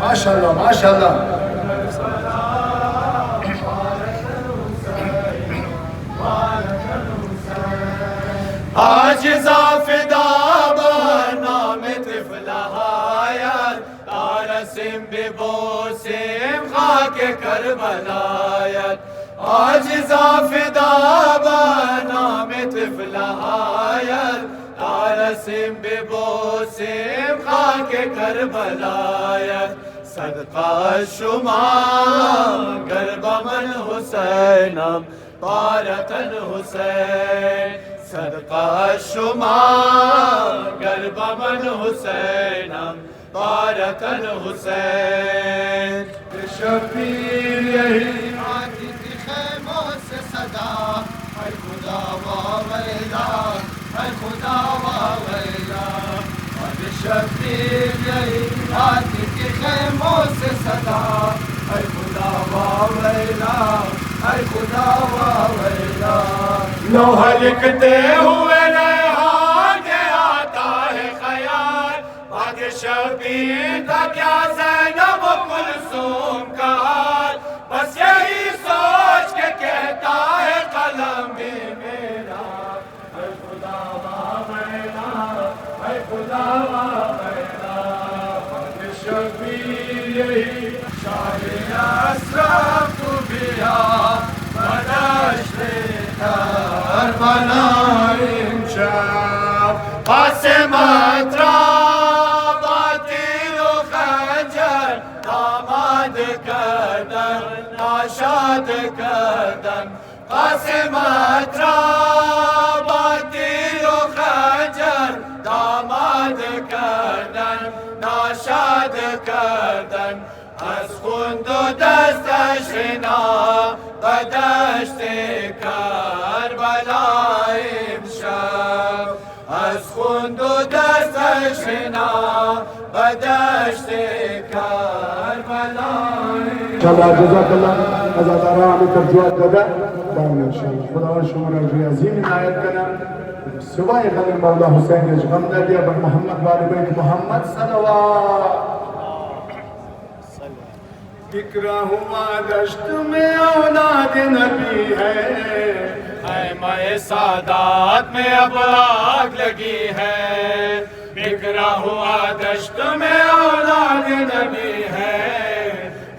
माशाल्लाह माशाल्लाह। आज ज़ाफ़िदा नाम तिफ़लहायत तारसिम बिबोसिम खाके करबलायत। आज ज़ाफ़िदा नाम तिफ़लहायत तारसिम बिबोसिम खाके करबलायत। सदका शुमा गर्बमन हुसैनम तारतन हुसैन। सदका शुमा गर्बमन हुसैनम तारतन हुसैन। शबीर यही आती थी खैमों से सदा है खुदा वावैला है खुदा वावैला। शबीर यही आती थी खैमों से सदा है खुदा वावैला है खुदा वावैला। लोहा लिखते हुए आगे आता है ख्याल बाद शबीर का क्या ज़ैनब कुलसूम का हाल। बस यही सोच के कहता है कलम भी मेरा है खुदा वावैला है खुदा वावैला। शबीर यही शाहे अशरफ बिया बदश्ते करबला इंशाअ। फातिमा बातिल खंजर दामाद कदम नाशाद कदम। फातिमा बातिल खंजर दामाद कदम नाशाद कदम। از خون و دستش شنا بدشت کربلا امشب. از خون و دستش شنا بدشت کربلا इंशाल्लाह जज़ाकल्लाह अज़ादारा हमें तरजुआत दादा दाम इंशाल्लाह खुदा शुमार अजर अज़ीम इनायत करना। सिवाय गम मौला हुसैन गम न दिया बर मोहम्मद वाले बैत मोहम्मद सल्लल्लाहु। बिखरा हुआ दश्त में औलाद नबी है खैमे सादात में अब आग लगी है। बिखरा हुआ दश्त में औलाद नबी है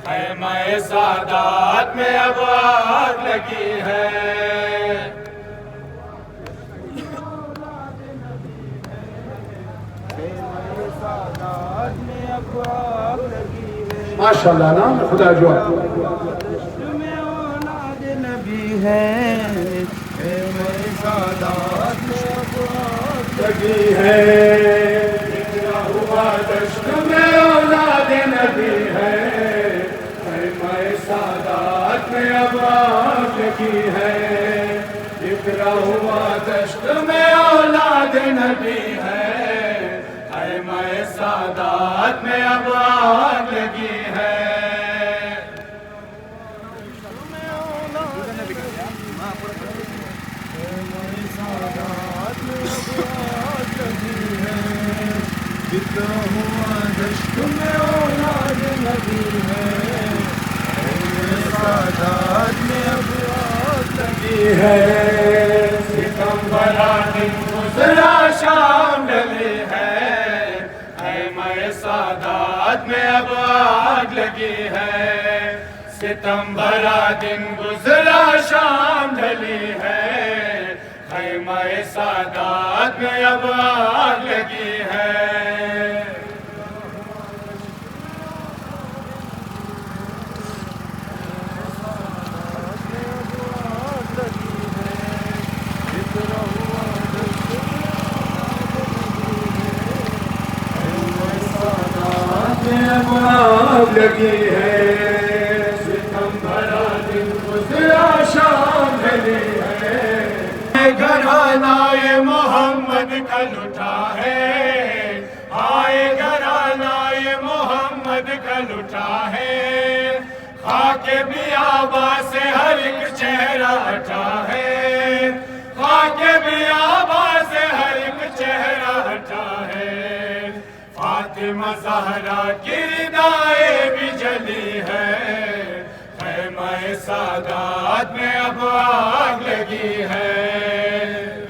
खैमे सादात में अब आग लगी है। माशाल्लाह नाम खुदा जो नबी है सादात में लगी है। बिखरा हुआ दश्त में औलाद नबी है खैमे सादात में अब आग लगी है। बिखरा हुआ दश्त में औलाद नबी है खैमे सादात में अब आग लगी है। बिखरा हुआ दश्त में औलाद नबी है खैमे सादात में अब आग लगी है। सितम भरा दिन गुज़रा शाम ढली है खैमे सादात में अब आग लगी है। सितम भरा दिन गुज़रा शाम ढली है खैमे सादात में अब आग लगी है। आग लगी है। सितम भरा दिन गुज़रा शाम ढली है। घरानाए मोहम्मद का लुटा है आए घरानाए मोहम्मद का लुटा है। खाके बियाबा से हर एक चेहरा हटा है खाके बियाबा से हर एक चेहरा हटा ज़हरा की रिदाए भी जली है, खैमा सादात में अब आग लगी है।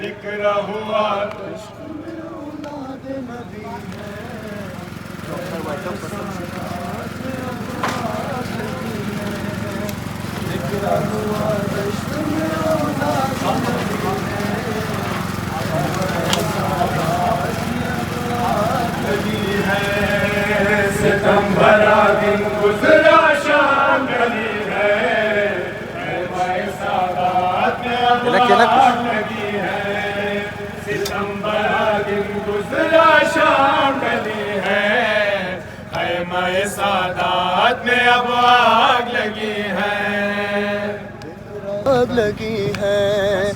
जिक्र हुआ सितम भरा दिन गुजरा शाम गली है, सादात में अब आग लगी है। सितम भरा दिन गुजरा शाम गली है, खैमा सादात में अब आग लगी है। आग लगी है,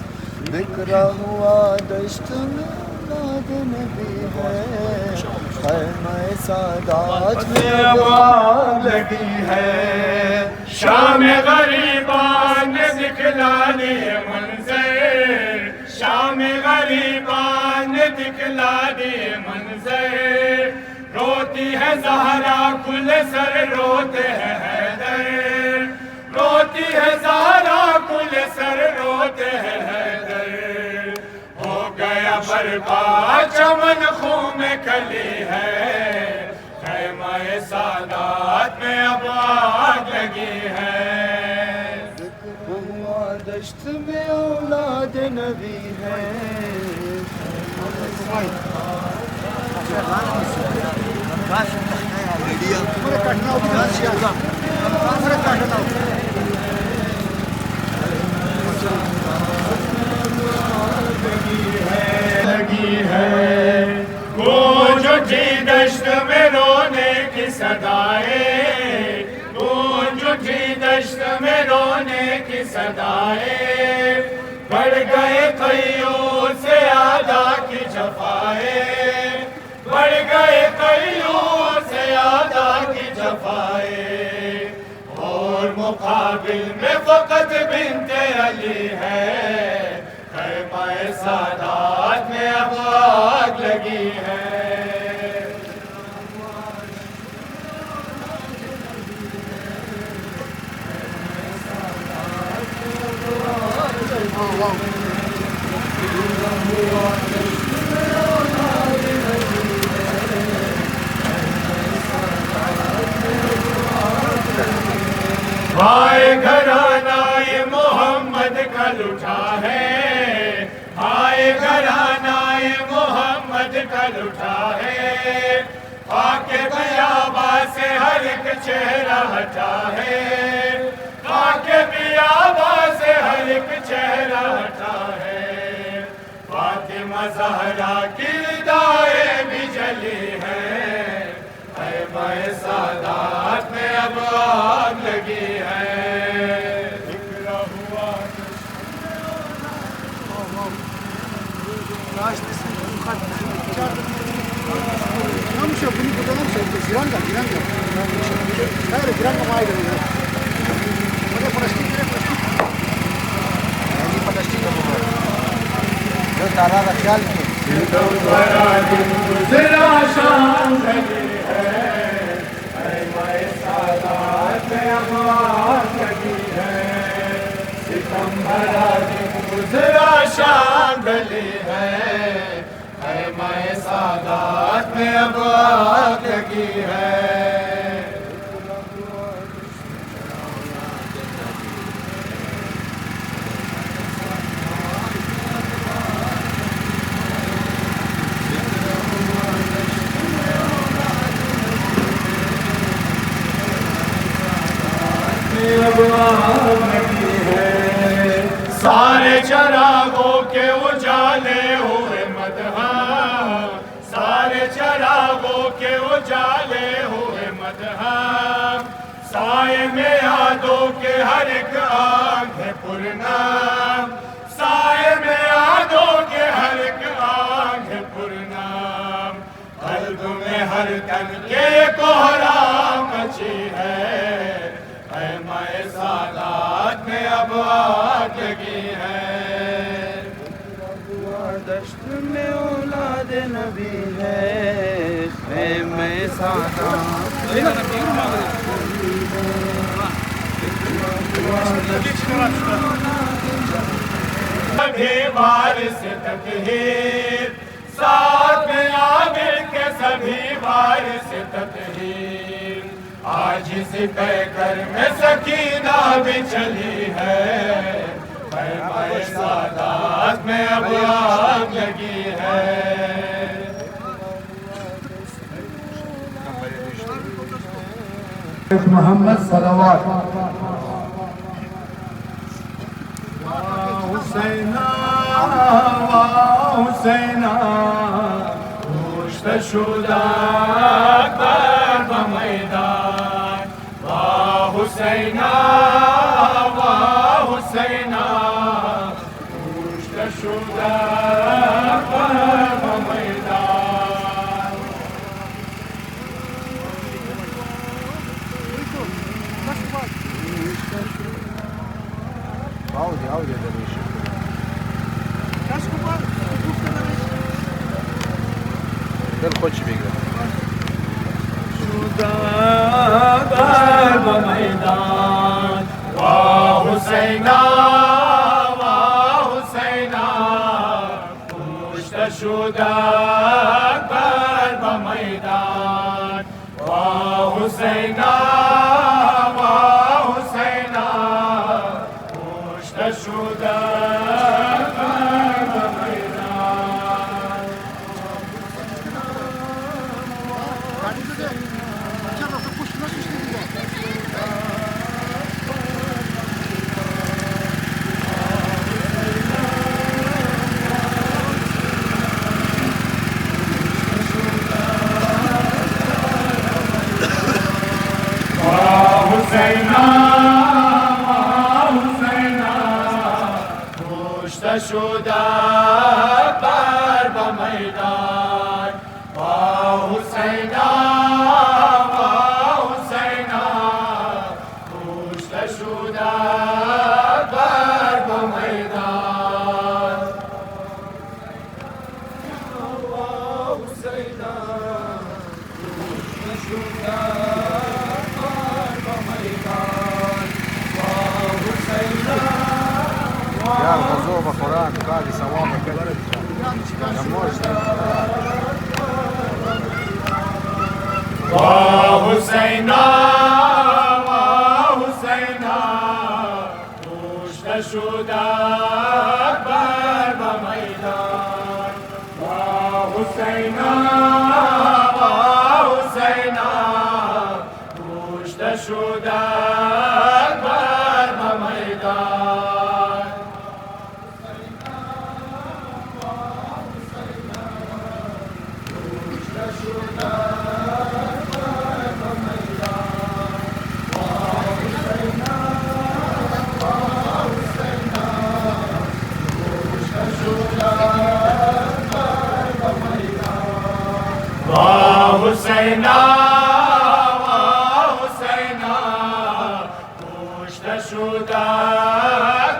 बिखरा हुआ दश्त में औलाद नबी है, खैमा सादात में अब आग लगी है। शाम गरीबान ने दिखला दिए मंजर, शाम गरीबान ने दिखला दिए मंजर। रोती है ज़हरा खुले सर रोते हैं हैदर, रोती है ज़हरा खुले सर रोते हैं हैदर। हो गया बर्बाद चमन खून में कली है, खैमा सादात में अब आग लगी है। हुआ दश्त में औलाद नबी है। लगी है गूंज उठी दश्त में रोने की सदाएं, गूंज उठी दश्त में रोने की सदाएं। बढ़ गए कईयों से आदा की जफाएं, बढ़ गए कईयों से आदा की जफाएं। और मुकाबिल में फकत बिनते अली है, खैमा सादात में अब आग लगी है। हाय घराना ये मोहम्मद का लुटा है, हाय घराना ये मोहम्मद का लुटा है। आके बियाबा से हर एक चेहरा हटा है, आके बियाबा से हर एक चेहरा हटा है। फातिमा ज़हरा की रिदाए भी जली है, खैमा सादात में अब आग लगी है। जिक्र हुआ तारा का ख्याल सितम भरा दिन गुजरा शाम गली है, खैमा सादात में अब आग लगी है। सितम भरा दिन गुजरा शाम गली है, खैमा सादात में अब आग लगी है। सारे चरागों के उजाले हुए मदहा, सारे चरागों के उजाले हुए मदहा। साए में यादों के हर एक आंख पुरना, साए में यादों के हर एक आंख पुरना। कल्ब में हर तन के कोहराम मची है, खैमा सादात में अब आग लगी है। दश्त में औलाद नबी है, मैं सादा सभी वारिस तकहीर, साथ में आमिर के सभी वारिस तकहीर। आज इस पैकर में सकीना भी चली है, पैमाए सादात में अब आग लगी है। मोहम्मद सलवात हुसैना हुसैना पुष्ट शुदा कर मैदान, वाह हुसैना पुष्ट शुदा कर मैदान। Audio deve Gel koç bir gel. शुदा मैदान, वाह हुसैना पुष्ट शुदा कर मैदान, वाह हुसैना पुष्ट शुदा कर मैदान। हुसैना पुष्ट शुदा कर मैदान, वाह हुसैना पुष्ट शुदा कर मैदान। वाह हुसैना पुष्ट शुदा Ya Mazova, Koran, Kali, Sawama, Kali. Ya možda. वाह हुसैना पुष्ट शुदा कर मैदान, वाह हुसैना पुष्ट शुदा कर मैदान। वाह हुसैना पुष्ट शुदा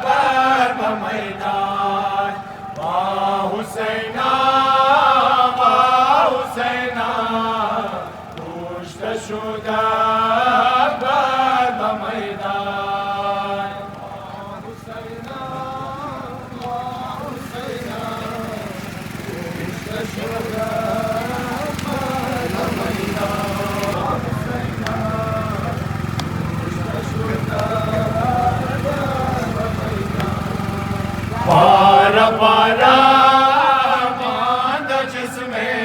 कर मैदान, वाह हुसैना पुष्ट शुदा कर मैदान। पारा पारा बांध जिसमें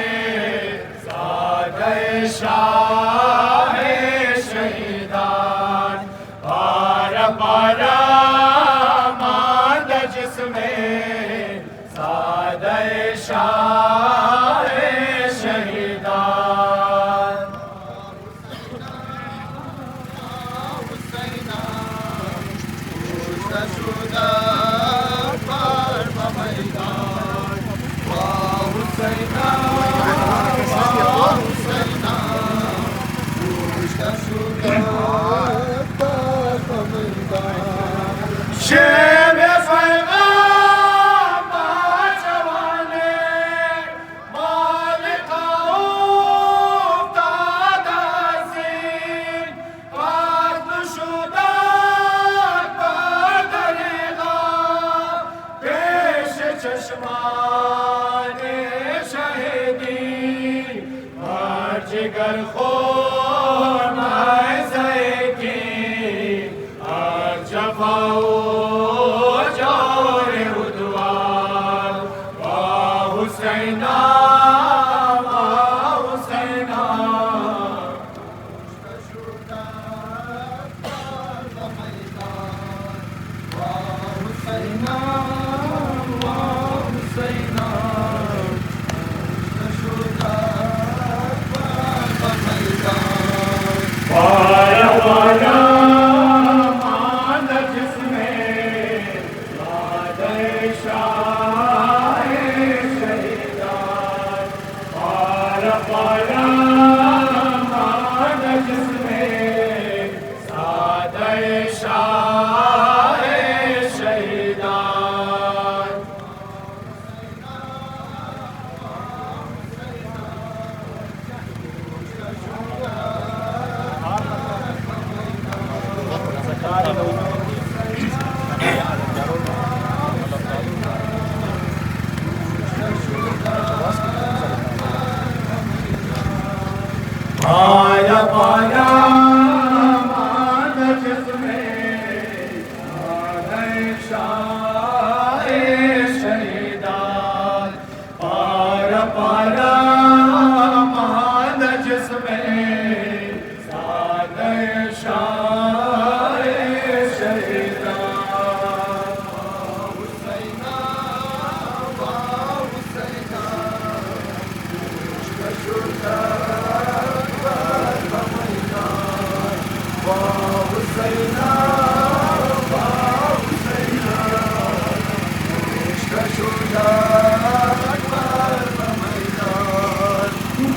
सादे शाह शहीदान, पारा पारा बांध जिसमें सादे शाह शहीदान। शेर फैगाम जवाने گر خون زکی جفا و جور عدوان و حسینا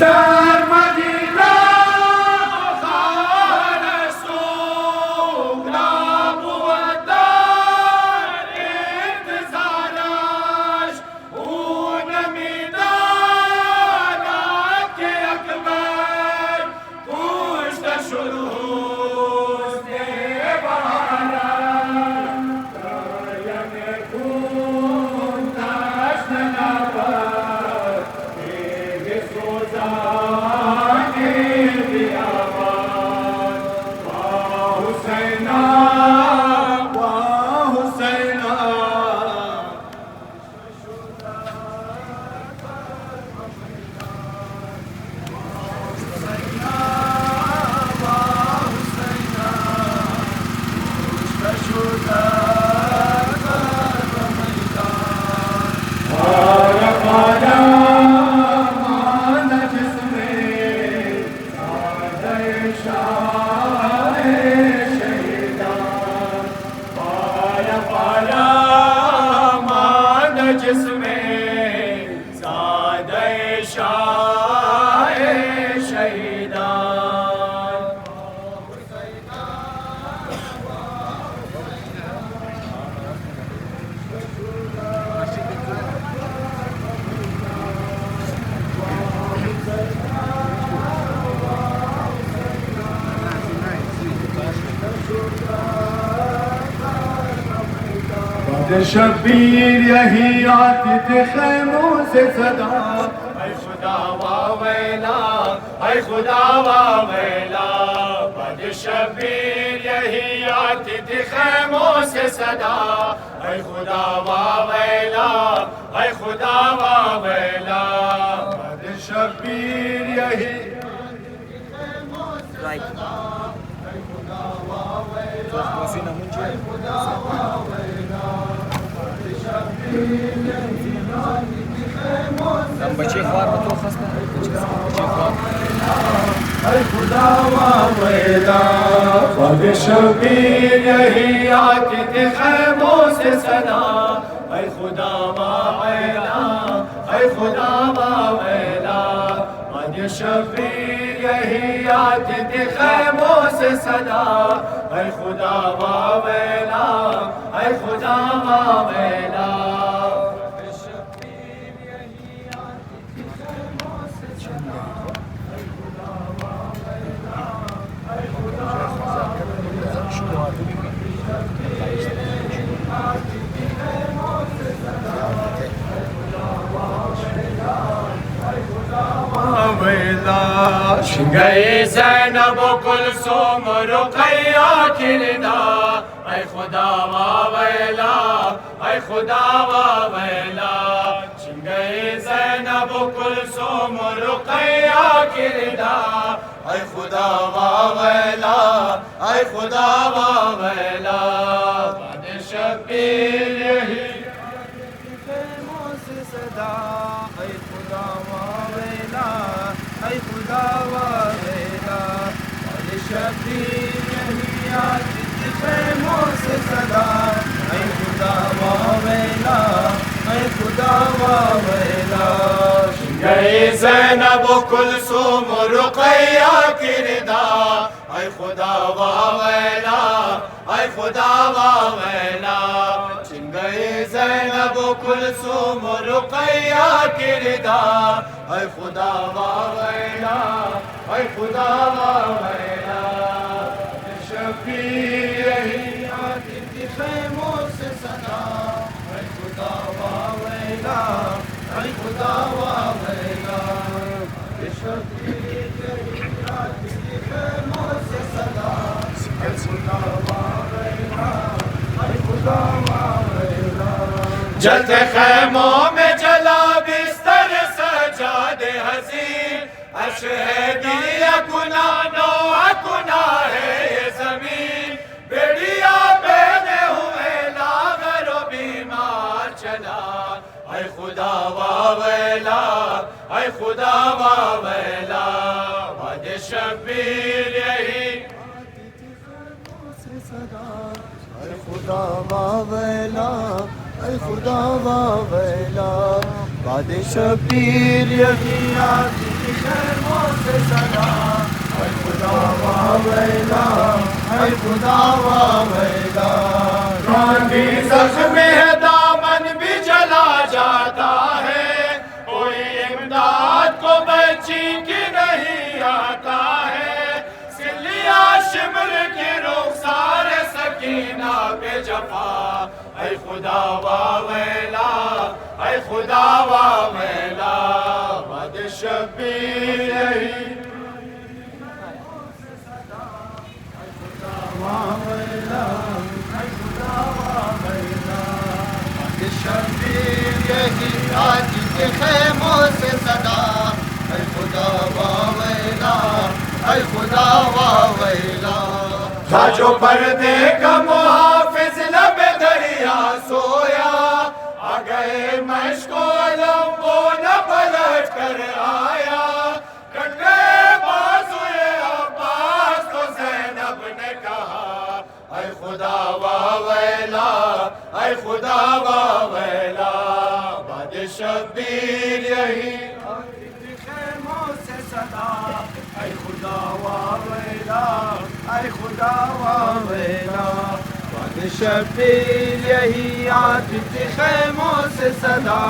در مدینه خان سوق نبود در انتظارش او نمیداند که اکبر کشته شد روز بهارش رایم خون تشنه نبود دیگ سوزانی بیابان و حسینا शब्बीर यही आती थी खैमों से सदा ऐ खुदा वावेला ऐ खुदा वावेला बद शब्बीर यही आती थी खैमों से सदा ऐ खुदा वावेला ऐ खुदा वावेला बद शब्बीर यही Там бачей хвар потом хасна. ऐ खुदा वावेला बद शब्बीर यही आती थी खैमों से सदा ऐ खुदा वावेला ऐ खुदा वावेला बद शब्बीर यही आती थी खैमों से सदा ऐ खुदा वावेला ऐ खुदा वावेला गए ज़ैनब कुलसूम रुक़ैया की निदा ऐ खुदा वावेला ऐ खुदा वावेला गए ज़ैनब कुलसूम रुक़ैया की निदा ऐ खुदा वावेला ऐ खुदा वावेला शबीर यही सदा ऐ खुदा वावेला ऐ खुदा वावेला शबीर यही आतिश ख़ैमों से सदा ऐ खुदा वावेला ऐ खुदा वावेला गए ज़ैनब कुलसूम रुक़ैया की निदा ऐ खुदा वावेला ऐ खुदा वावेला गए ज़ैनब कुलसूम रुक़ैया की निदा ऐ खुदा वावेला ऐ खुदा वावेला शबीर यही आतिश ख़ैमों से सदा ऐ खुदा वावेला ऐ खुदा वावेला शबीर यही आतिश ख़ैमों से सदा ऐ खुदा वावेला ऐ खुदा वावेला जलते खैमों में जला बिस्तर सजादे हसीन अर्श है दिया गुना नो गुना है ये जमीन बेड़िया पहने हुए लागरो बीमार चला ऐ खुदा वावेला ऐ खुदा वावेला वाद शबीर यही ऐ खुदा वावेला ऐ खुदा वावेला वाद शबीर यही आतिश ख़ैमों से सदा ऐ खुदा वावेला ऐ खुदा वावेला गांधी ज़ख्म है दामन भी जला जाता है कोई इमदाद को बच्ची की नहीं आता है सिलिया शिमर की रुख़सार सकीना पे जफा ऐ खुदा वावेला ऐ खुदा वावेला वद शबीर यही वावेला ऐ खुदा वावेला वद शबीर यही आतिश ख़ैमों से सदा ऐ खुदा वावेला ऐ खुदा वावेला था जो पर्दे का मुहाफ़िज़ लबे दरिया सोया आ गए मश्को अलम वो न पलट कर आया कट गए बाज़ुए अब्बास तो ज़ैनब ने कहा ऐ खुदा वावेला ऐ खुदा वावेला बाद शबीर यही आतिश ख़ैमों से सदा ऐ खुदा वावेला ऐ खुदा वावेला वाद शबीर यही आतिश ख़ैमों से सदा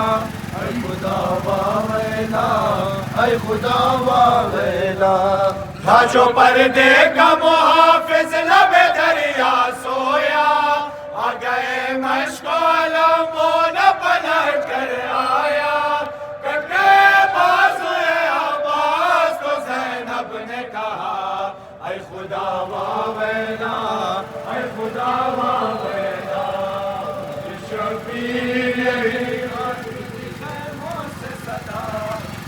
ऐ खुदा वावेला ऐ खुदा वावेला था जो पर्दे का मुहाफ़िज़ लबे दरिया सोया आ गए मश्को अलम वो न पलट कर आया कट गए बाज़ुए अब्बास तो ज़ैनब ने कहा ऐ खुदा वावेला ऐ खुदा वावेला शबीर यही आतिश ख़ैमों से सदा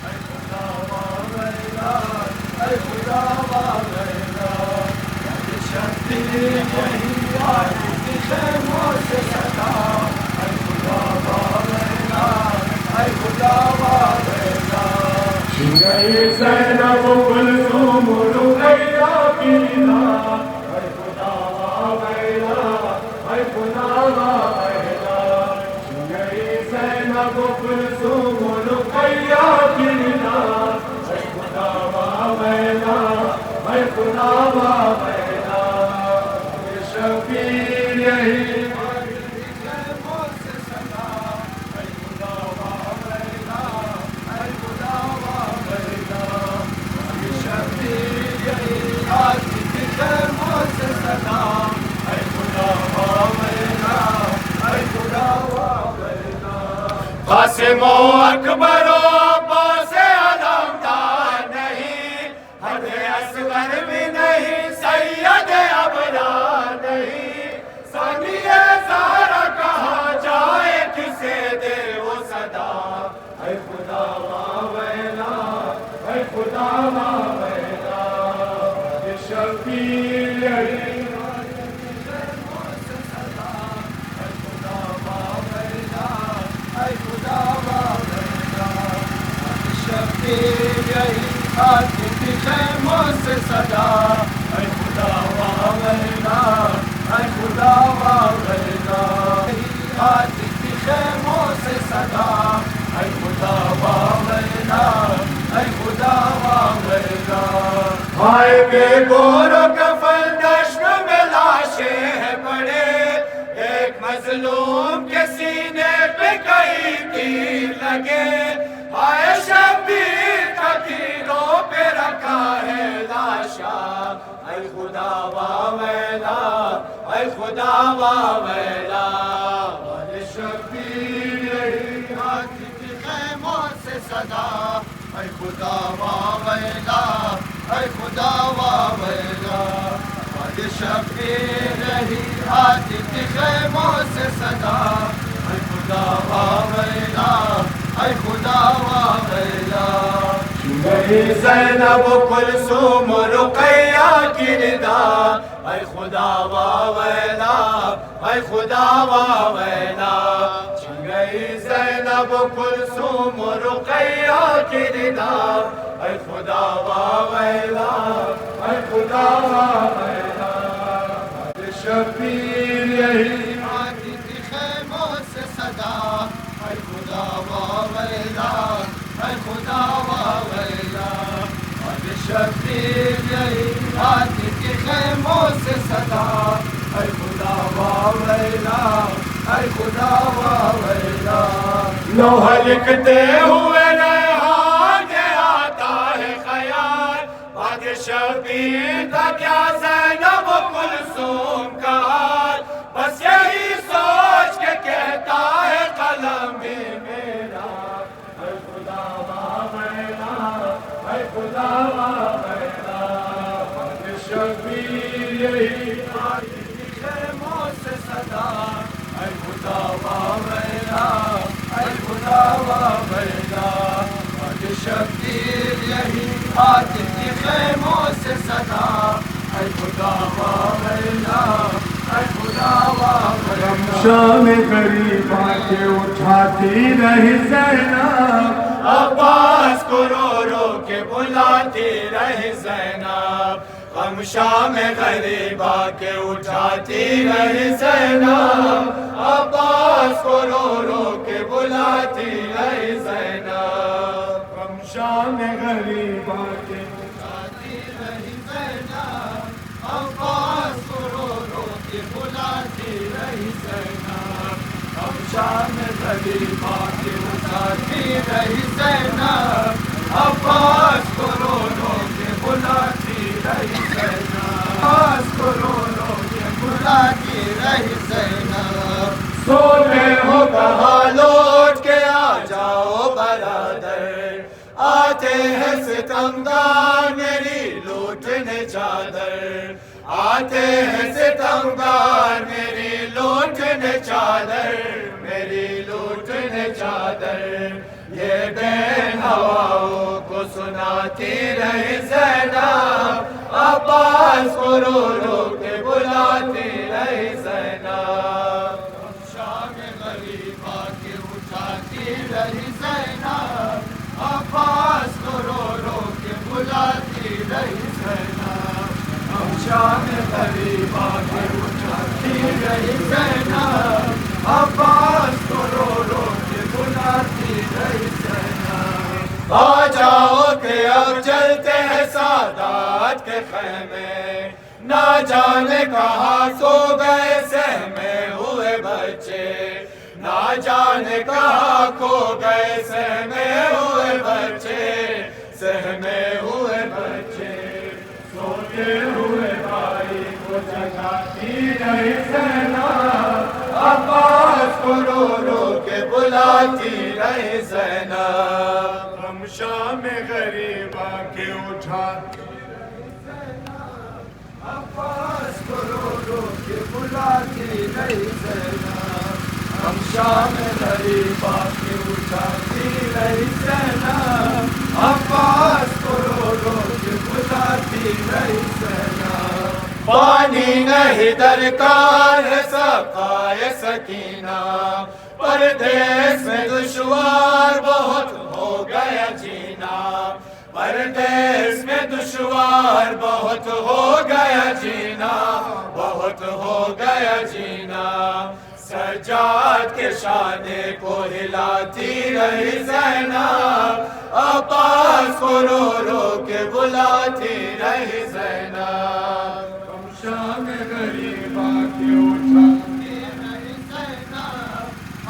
ऐ खुदा वावेला ऐ खुदा वावेला शबीर यही आतिश ख़ैमों से सदा ऐ खुदा वावेला ऐ खुदा वावेला गए ज़ैनब कुलसूम रुक़ैया की निदा ऐ खुदा वावेला ऐ खुदा वावेला गए ज़ैनब कुलसूम रुक़ैया की निदा ऐ खुदा वावेला ऐ खुदा वावेला शबीर यही कासिम अकबर अब्बास अलमदार नहीं हर खुदा वावेला, ऐ खुदा वावेला, ये शबीर यही यही खैमों से सदा, ऐ खुदा वावेला, ऐ खुदा वावेला, यही खैमों से सदा, ऐ खुदा वावेला, ऐ खुदा वावेला। हाय बेगोरो कफन दश्त में लाशें हैं पड़े, एक मजलूम के सीने पे कई तीर लगे, हाय शबीर का तीरों पे रखा है लाशा, ऐ खुदा वावेला, ऐ खुदा वावेला, शबीर यही हाथी की खैमों से सदा, ऐ खुदा वावेला, ऐ खुदा वावेला, शबीर यही हाथी की खैमों से सदा, ऐ खुदा वावेला, ऐ खुदा वावेला। गई ज़ैनब कुलसूम रुक़ैया की रिदा, ऐ खुदा वावेला, ऐ खुदा वावेला, गई ज़ैनब कुलसूम रुक़ैया की रिदा, ऐ खुदा वावेला, ऐ खुदा वावेला, शबीर यही हाथी की खैमों से सदा, ऐ खुदा वावेला, ऐ खुदा वावेला, शबीर यही हाथी की खैमों से सदा, ऐ खुदा वावेला, ऐ खुदा वावेला। लोहा लिखते हुए रेहान आता है ख्याल, बाद शबीर का क्या ज़ैनब कुलसूम का हाल, बस यही सोच के कहता है कलम भी मेरा, ऐ खुदा वावेला, ऐ खुदा वावेला, शबीर यही हाथी की खैमों से सदा, ऐ खुदा वावेला, ऐ खुदा वावेला, शबीर यही हाथी की खैमों से सदा, ऐ खुदा वावेला, ऐ खुदा वावेला। शाम गरीबा के उठाती रही ज़ैनब, अब्बास को रो रो के बुलाती रही ज़ैनब, हम शाम गरीबा के उठाती रही ज़ैनब, अब्बास को रो रो के बुलाती रही ज़ैनब, हम शाम गरीबा के उठाती रही ज़ैनब, अब्बास को रो रो के बुलाती रही ज़ैनब, हम शाम गरीबा के उठाती रही ज़ैनब, अब्बास को रो रो के बुलाती रही ज़ैनब, अब्बास को रो रो के बुलाती रही ज़ैनब। सोते हो कहाँ लौट के आ जाओ बरादर, आते हैं सितमगार मेरी लूटने चादर, आते हैं सितमगार मेरी लूटने चादर, मेरी लूटने चादर, ये बेन हवाओं को सुनाती रही ज़ैनब, अब्बास को रो रो के बुलाती रही ज़ैनब, शाम गरीबा के उठाती रही ज़ैनब, अब्बास को रो रो के बुलाती रही ज़ैनब, हम शाम गरीबा के उठाती रही ज़ैनब, अब्बास को रो रो के बुलाती रही ज़ैनब। आ जाओ के अब चलते हैं सादात के खैमे, ना जाने कहाँ सो गए सहमे हुए बच्चे, ना जाने कहाँ खो गए सहमे हुए बच्चे, सहमे हुए बच्चे, सोते हुए भाई को जगाती रही ज़ैनब, अब्बास को रो रो के बुलाती रही ज़ैनब, हम शाम गरीबा के उठाती अब्बास को रो रो के बुलाती रही ज़ैनब, हम शाम गरीबा के उठाती रही सेना, अब्बास को रो रो के बुलाती रही सेना। पानी नहीं दरकार सकाए सकीना, परदेश में दुश्वार बहुत हो गया जीना, परदेश में दुश्वार बहुत हो गया जीना, बहुत हो गया जीना। सजाद के शाने को हिलाती रही ज़ैनब, अब्बास को रो रो के बुलाती रही ज़ैनब। तुम शाम गरीबा की उठाती रही ज़ैनब,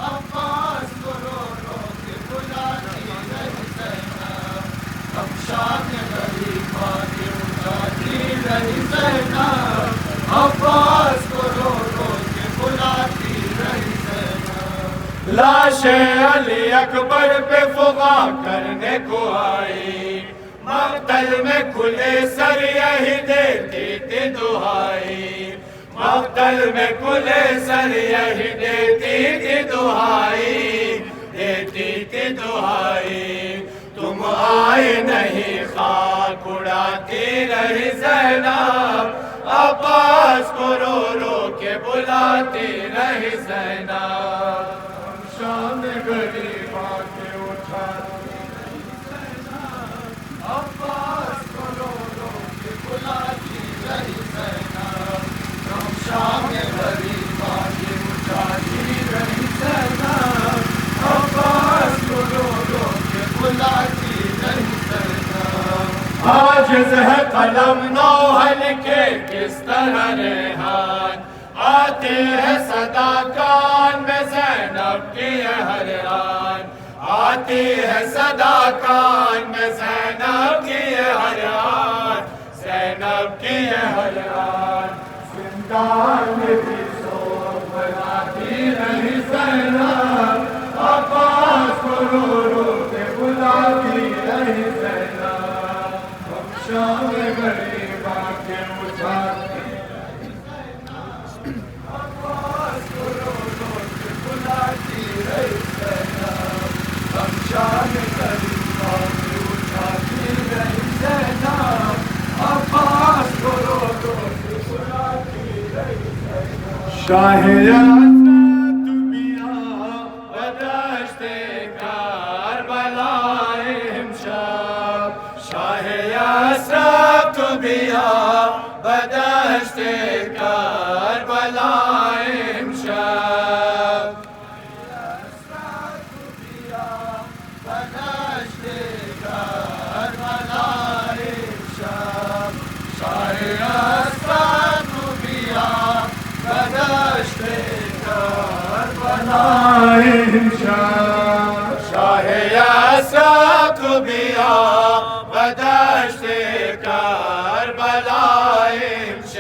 अब्बास को रो रो के बुलाती रही ज़ैनब। तुम शाम गरीबा की उठाती रही ज़ैनब, अब्बास को रो रो के बुलाती। लाशे अली अकबर पे फुगा करने को आई, मक्तल में खुले सर यही देती थी दुहाई, मक्तल में खुले सर यही देती थी दुहाई, देती थी दुहाई। तुम आए नहीं खाक उड़ाती रही ज़ैनब, अब्बास को रो रो के बुलाती रही ज़ैनब। शाम गरीबा के उठाती रही ज़ैनब, अब्बास को रो रो के बुलाती रही ज़ैनब। हम शाम गरीबा के उठाती रही ज़ैनब, अब्बास को रो रो के बुलाती रही ज़ैनब। आजिज़ है कलम नौहल के किस तरह रेहान, आते है सदा कान में ज़ैनब की हरियान, आती है सदा कान में ज़ैनब की हरियान, ज़ैनब की हरियान। जिंदान में भी शोर बनाती रही ज़ैनब, अब्बास को रो रो के बुलाती रही ज़ैनब। हम शाम गरीबा के उठाती रही ज़ैनब, हम शाम गरीबा के उठाती रही ज़ैनब, अब्बास को रो रो के बुलाती रही ज़ैनब। शाहियात दुनिया बदश्ते करबला इमशाब, शाहियात दुनिया बदश्ते करबला इमशाब। शाहे असद बिया बदश्ते करबला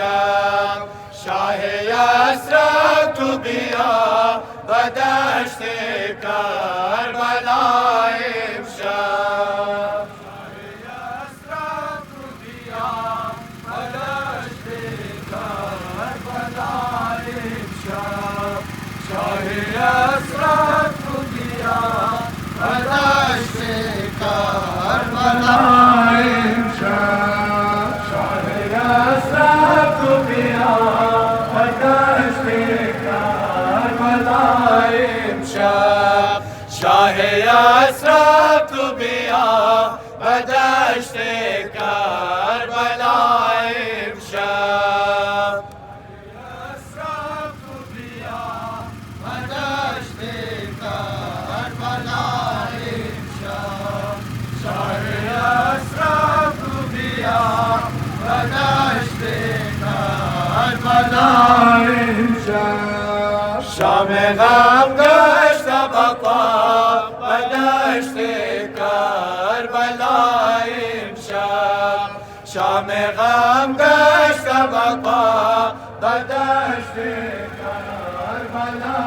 इमशाब, शाहे असद बिया बदश्ते करबला इमशाब। शाहे असद बिया बदश्ते करबला इमशाब, शाहे असद बिया बदश्ते करबला इमशाब, शाहे असद बिया बदश्ते करबला इमशाब। शाम गम गश्त बक़ा बदश्ते करबला इमशाब, शाम गम गश्त बक़ा बदश्ते करबला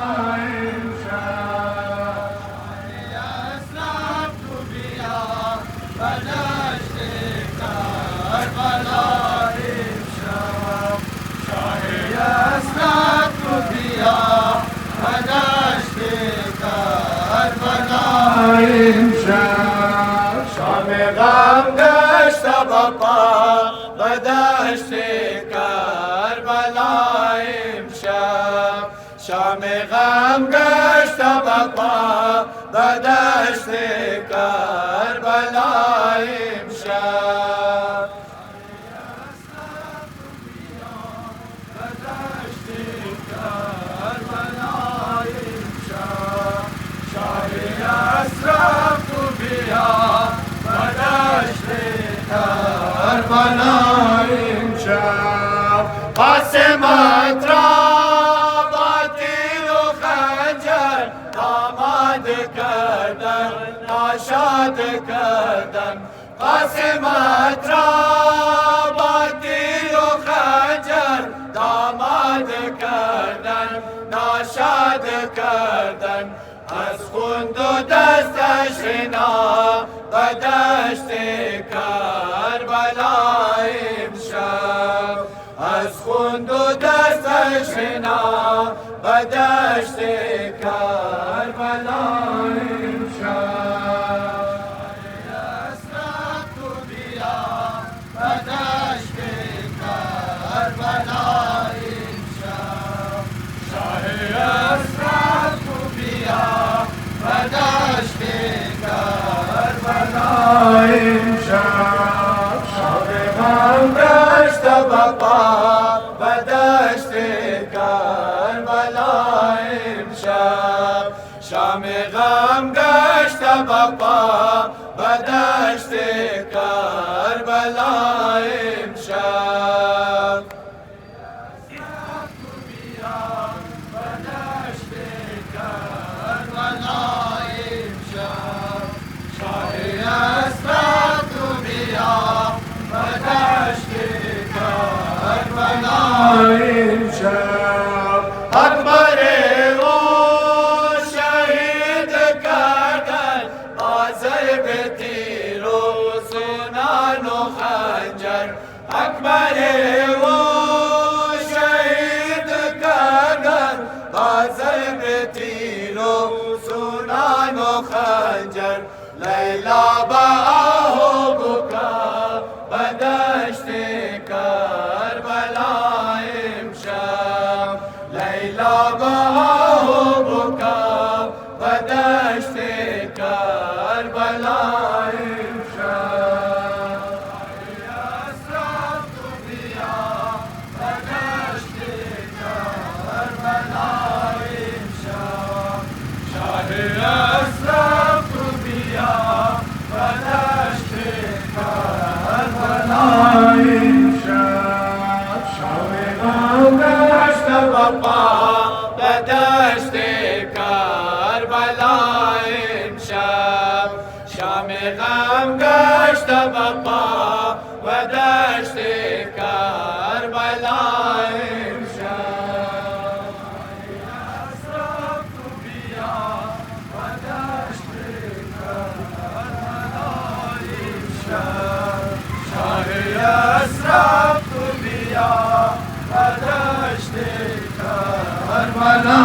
इमशाब। बदश्ते करबला इमशाब, शाहे असद बिया बदश्ते करबला इमशाब। امشب شام غم گشت بپا به دشت کربلا امشب شام غم گشت بپا به دشت کربلا امشب کربلا امشب قاسمت را با تیر و خنجر آماد کردن ناشاد کردن قاسمت را با تیر و خنجر داماد کردن ناشاد کردن از خوند و دستش غنا به دشت کربلا امشب از خوند و دستش غنا به دشت کربلا امشب اسرت تو بیا به دشت کربلا امشب شاه اسرت تو بیا به دشت کربلا امشب شام غم گشت بپا به دشت کربلا امشب شام غم گشت بپا به دشت کربلا امشب اکبر او شهید کردن آزر به تیر و سنان و خنجر اکبر او شهید کردن آزر به تیر و سنان و خنجر لیلا با آه و بکا به دشت کربلا امشب لیلا با آه و بکا به دشت کربلا امشب اسرت تو بیا به دشت کربلا امشب شاه اسرت تو بیا به دشت کربلا امشب شام غم گشت بپا به دشت کربلا امشب شام غم گشت بپا به دشت کربلا امشب اسرت تو بیا به دشت کربلا امشب شاه اسرت تو بیا به دشت کربلا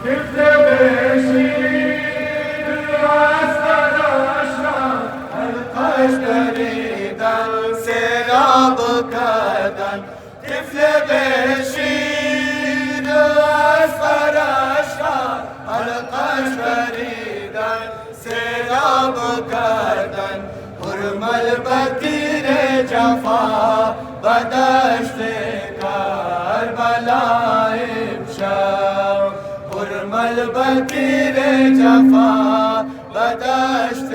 طفل بشیر از تلاش را القش دریدن سیراب کردن طفل بشیر از فرش را القش دریدن سیراب کردن حرمل بطیر جفا به دشت کربلا امشب حرمل بطیر جفا به دشت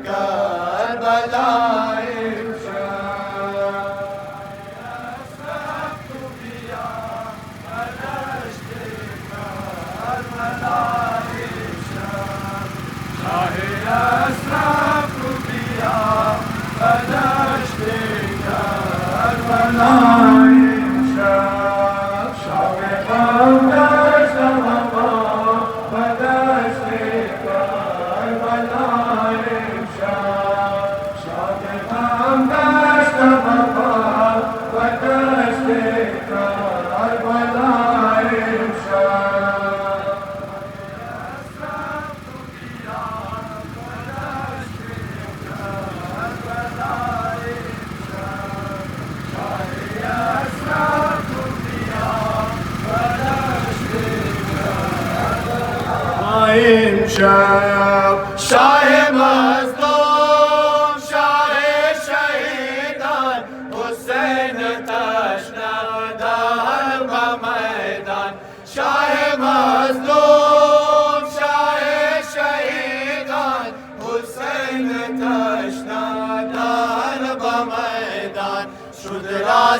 کربلا امشب اسرت تو بیا به دشت کربلا امشب شاه اسرت تو بیا به دشت کربلا امشب شام غم گشت بپا به دشت کربلا امشب شام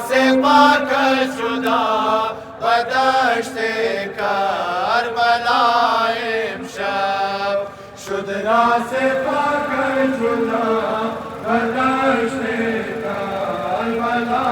से पाक शुदा बदश्त करबला इमशब शुदरा से पाक शुदा बदश्त करबला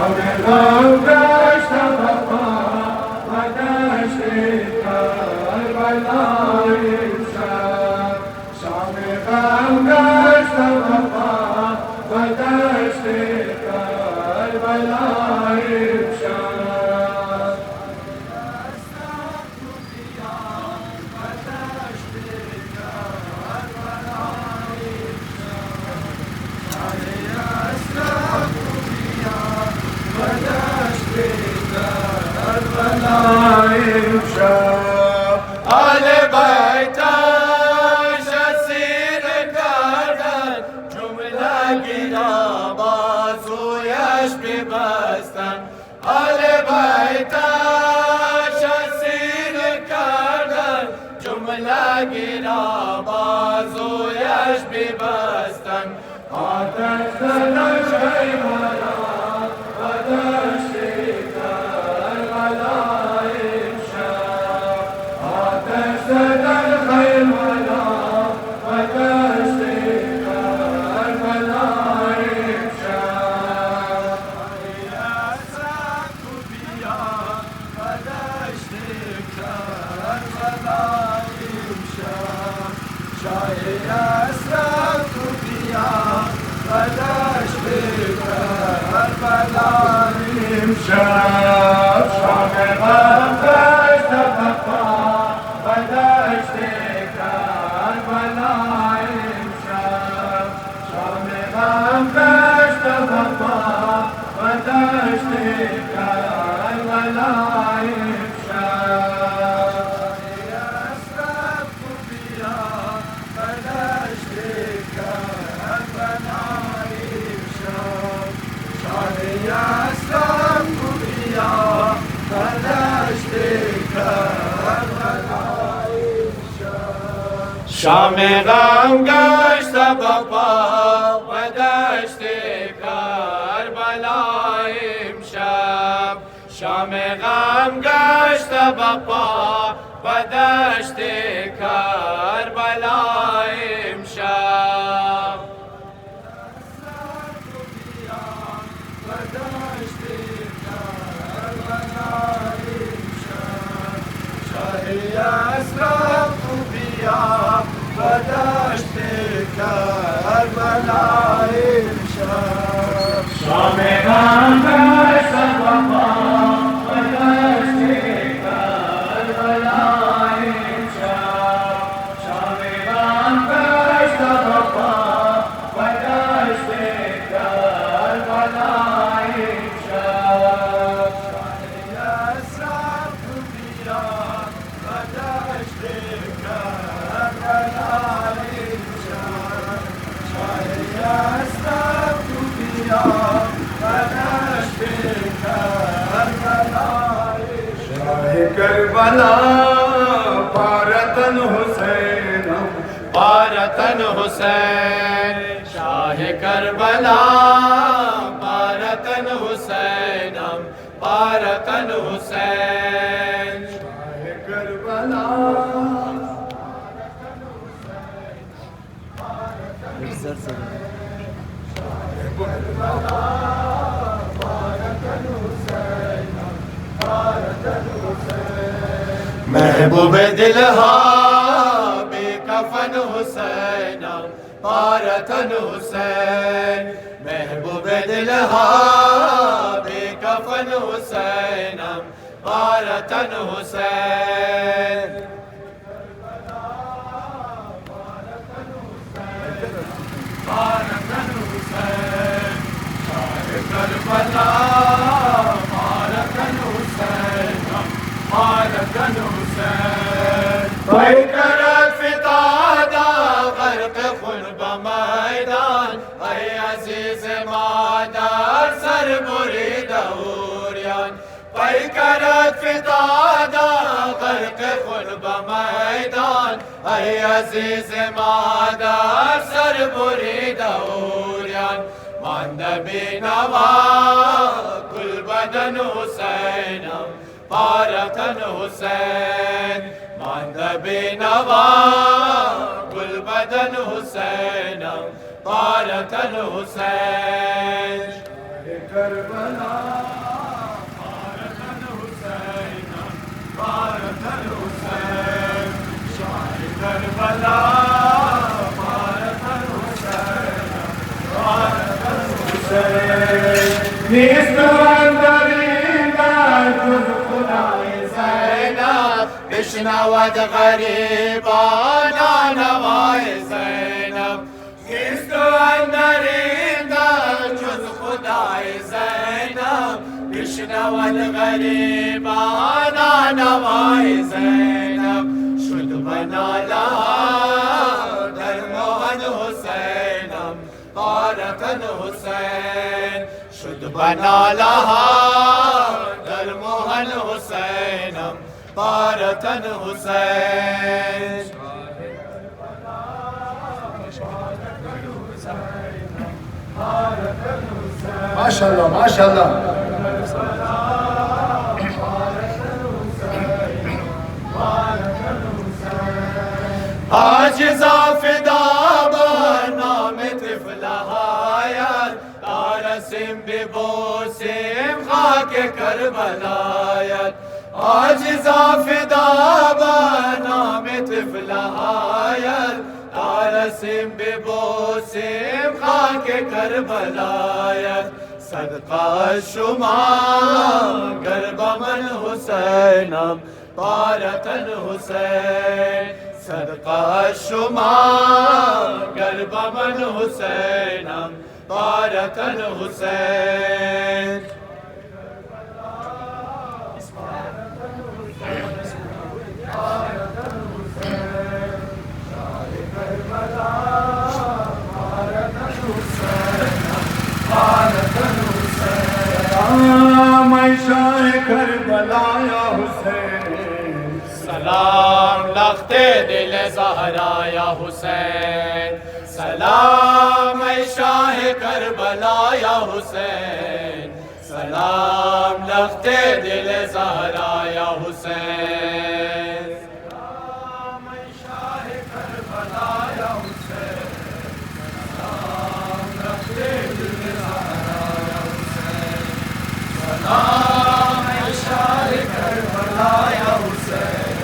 शाम गम गश्त बपा बदश्त करबला इमशब शाम गम गश्त बपा बदश्त करबला इमशब बदश्त करबला इमशब शाम गम गश्त बपा बदश्त करबला इमशब शाम गम गश्त बपा बदश्त करबला इमशब करबला पारतन हुसैन पारतन हुसैन शाह करबला पारतन हुसैन पारतन हुसैन शाह करबला महबूब दिलहा बेकफन हुसैन पारतन हुसैन महबूब दिलहा बेकफन हुसैन पारतन हुसैन पारतन हुसैन करबला पारतन हुसैन पारतन हुसैन करत फितादा गर्क खुल सर बुरीद उरियान पैकरत फितादा गर्क खुलब मैदान ऐ अजीज मादर सर बुरीद उरियान मांद बेनवा कुल बदन हुसैनम पारतन हुसैन मांद बेनवा कुल बदन हुसैनम पारतन हुसैन करबला पारतन हुसैनम पारतन हुसैन शाह करबला पारतन हुसैनम पारतन हुसैन निस्तवंदरिंदा जुद खुदाए ज़ैनब बिश्नवद गरीबाना नवाए ज़ैनब निस्तवंदरिंदा जुद खुदाए ज़ैनब बिश्नवद गरीबाना नवाए ज़ैनब शुद बनाला दर मोहन हुसैनम पारतन हुसैन शुद बनाला दर मोहन हुसैनम पारतन हुसैन माशाल्लाह माशाल्लाह आज ज़ाफ़िदा नाम तिफ़लहायत तारसिम बिबोसिम खाके करबलायत आज ज़ाफ़िदा नाम तिफ़लहायत तारसिम बिबोसिम खाके करबलायत सदका शुमा गर्बमन हुसैनम पारतन हुसैन सदका शुमा गर्बमन हुसैनम पारतन हुसैन मैं शाह करबला या हुसैन सलाम लख्ते दिल ज़हरा या हुसैन सलाम ऐ शाह करबला या हुसैन सलाम लख्ते दिल ज़हरा या हुसैन सलाम ऐ शाह करबला या हुसैन सलाम लख्ते दिल ज़हरा या हुसैन सलाम ऐ शाह करबला या हुसैन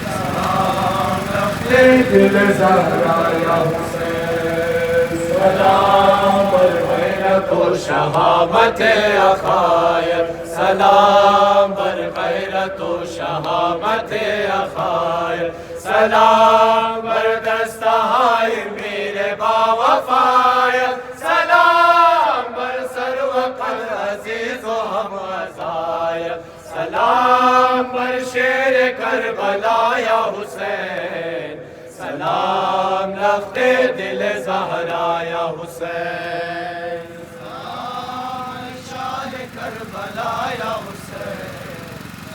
सलाम लख्ते दिल ज़हरा या हुसैन सलाम पर गैरत व शहामत अखायत सलाम पर गैरत व शहामत अखायत सलाम पर दस्तहाय मेरे बावफायत सलाम पर सरवक़त अज़ीज़ व हम अज़ायत सलाम पर शेर करबला या हुसैन सलाम लख्ते दिल ज़हरा या हुसैन सलाम शाह करबला या हुसैन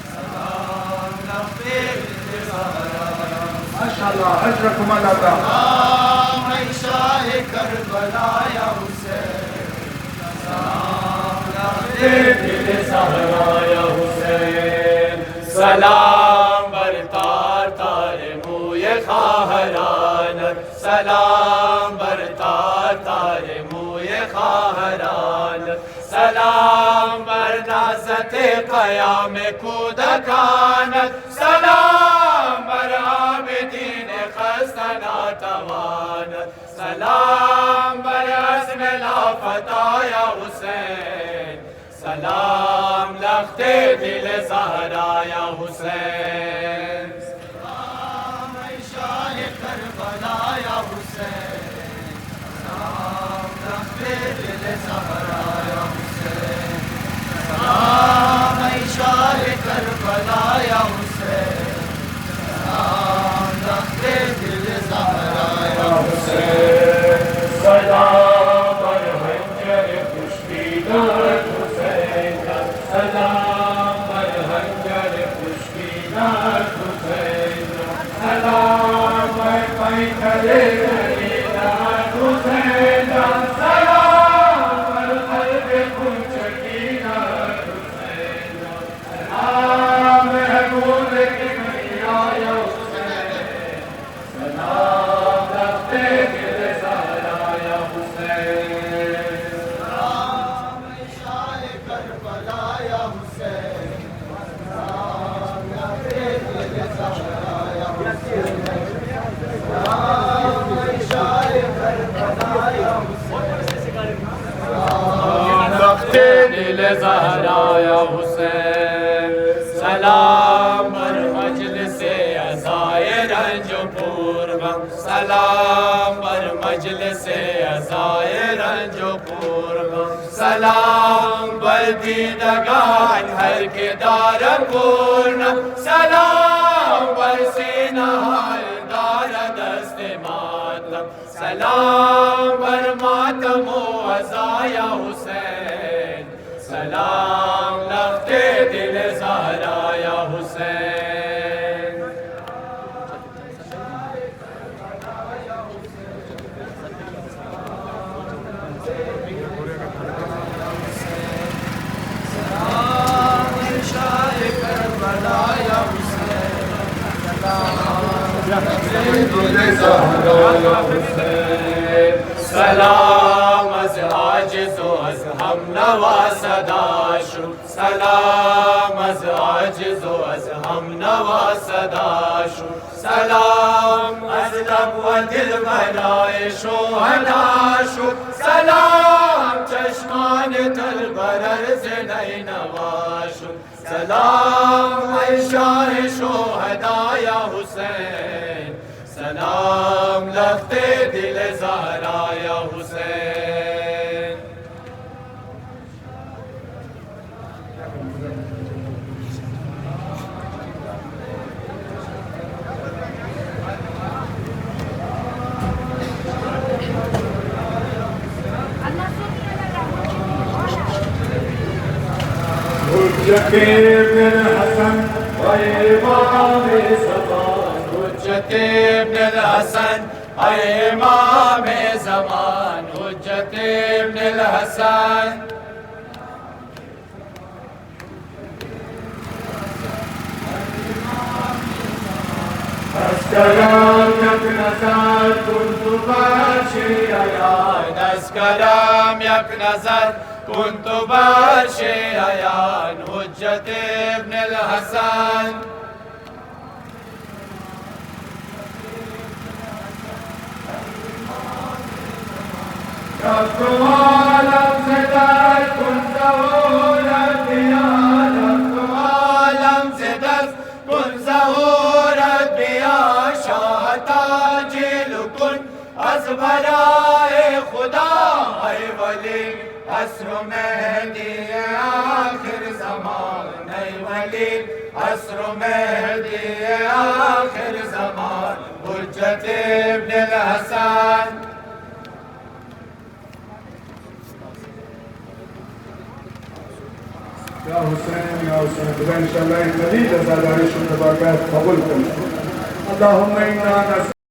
सलाम लख्ते दिल ज़हरा या माशाल्लाह अजरकुम अल्लाह सलाम शाह करबला या हुसैन सलाम लख्ते दिल ज़हरा या हुसैन सलाम बर तार तार मुए खाहरानत सलाम बर तार तार मुए खाहरानत सलाम बर नाज़त क़याम कूदकानत सलाम बर आबिदीन खस्तना तवानत सलाम बर अज़्म लाफ़ता या हुसैन सलाम लख्ते दिल ज़हरा या हुसैन सलाम ऐ शाह करबला या हुसैन सलाम लख्ते दिल ज़हरा या हुसैन सलाम ऐ शाह करबला या हुसैन सलाम लख्ते दिल ज़हरा या हुसैन सलाम पर हंजर खुशबीदार दिल ज़हरा या हुसैन सलाम बर मजलिसे अज़ाए रंज पूर्वम सलाम बर मजलिसे अज़ाए रंज पूर्वम सलाम बर दीदगान हर के दार पूर्ण सलाम बर सीना दार दस्त मातम सलाम बर मातम अज़ाया हुसैन सलाम लफ्ते दिल ज़हरा या हुसैन सलाम अज़ आजिज़ व अज़ हम नवा सदा शुर सलाम अज़ आजिज़ व अज़ हम नवा सदा शुर सलाम अज़ लब व दिल बनाए शोहदा शुर सलाम चश्मान तल बरर से नई नवाशुर सलाम शाह शोहदा या हुसैन सलाम लफ्ते दिल ज़हरा या हुसैन हुज्जते इब्न हसन व इमाम ज़मान हुज्जते इब्न हसन इमाम ज़मान हुज्जते इब्न हसन अस्कलाम यक नज़र कुन्तु बाशियायान अस्कलाम यक नज़र कुन्तु बाशियायान हुज्जते इब्न हसन आलम से दर कुन ज़हूरत बिया आलम से दस कुन ज़हूरत बिया शाह ताजिल कुन अज़ बराए खुदा ऐ वली अस्र मेहदी आखिर ज़मान ऐ वली अस्र मेहदी आखिर ज़मान हुज्जत इब्न हसन या हुसैन खुदा इंशाअल्लाह इन मज़ीद अज़ादारी शुक्र बारगाह कबूल करें। अल्लाहुम्मा इन्ना